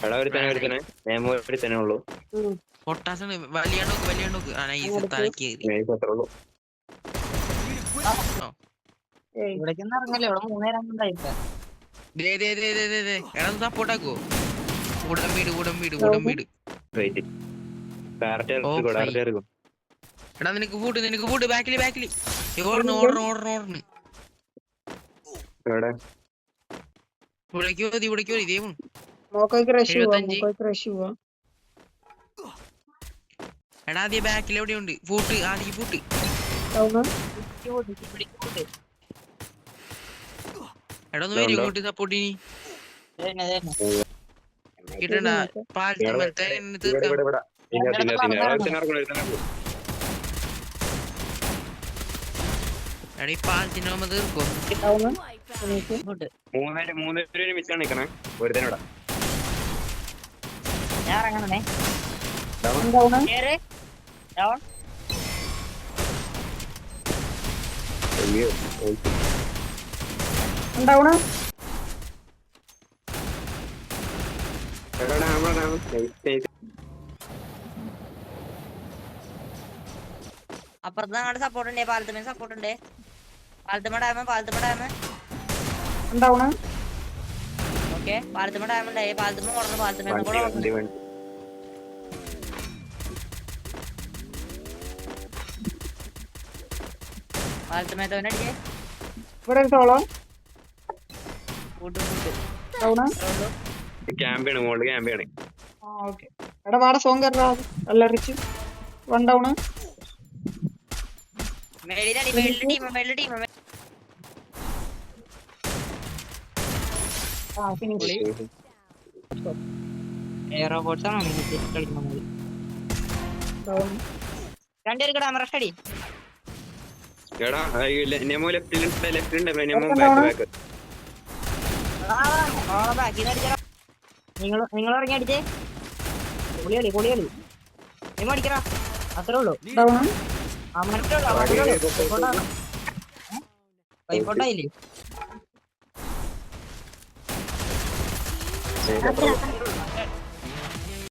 എടാ ഒരുത്തനെ നെയമോ ഒരുത്തനെ ഉള്ളൂ. പൊട്ടാസാണ്. വലിയ നോക്ക് നൈസ് തലക്ക് കയറി. നൈസ് അത്രേ ഉള്ളൂ. ഇവിടേക്കൊന്നും ഇറങ്ങല്ലേ, ഇവിടെ 3 നേരം ഉണ്ടായിപ്പോ. എടാ സപ്പോർട്ടാക്കോ. ഉടമ്പീട് വെയിറ്റ്. ഡയറക്റ്റ് ഇറക്കും. എടാ നിനക്ക് ഫൂട്ട് ബാക്കില് ഓടണ്. എവിടെ ഇവിടേക്കോ ഇതേ മോക്കോയ്ക്ക് റഷ് 75. പോവാ. എടാ ആദ്യം ബാക്കിൽ എവിടെയുണ്ട് ഫൂട്ട്. എടാ ഒന്ന് വരും ഇങ്ങോട്ട് സപ്പോർട്ടിന്. കിട്ടണ്ട പാലത്തെ തീർക്കാം. എടാ ഈ പാലത്തിനാകുമ്പോ തീർക്കോ. മൂന്ന് മിച്ചാണ് നിക്കണേ. ഒരുത്തനോടാ ഞാൻ ഇറങ്ങണേ. ഉണ്ടാവണ അപ്പുറത്ത് അങ്ങോട്ട് സപ്പോർട്ട് ഉണ്ടേ, പാലത്തുമേ സപ്പോർട്ട് ഉണ്ടേ. പാലത്തുമ ഡാമ ഉണ്ടാവണ. ഓക്കെ. പാലത്തുമ ഡാമ ഉണ്ടായി. പാലത്തുമ ഓടണം. പാലത്തുമേത്തവനെ അടിച്ചേ. ഇവിടെ ഒരു സോളോ ക്യാമ്പാണ്, മോളില് ക്യാമ്പാണ്. എടാ വാട സോങ് കയറാ. നല്ല റിച്ച് വൺ ഡൗണ്. റോബോട്ട്സ് ആണോ കളിക്കുന്നത്? രണ്ടുപേർക്ക് ഡാമ റഷ് അടി. എടാ നെമോ ലെഫ്റ്റിലുണ്ട് നെമോ ബാക്ക്. നിങ്ങൾ ഇറങ്ങി അടിച്ചേ. പൊളികളി നിങ്ങൾ അടിക്കടാ. അത്രേ ഉള്ളൂ. വൈപ്പോട്ടായില്ലേ?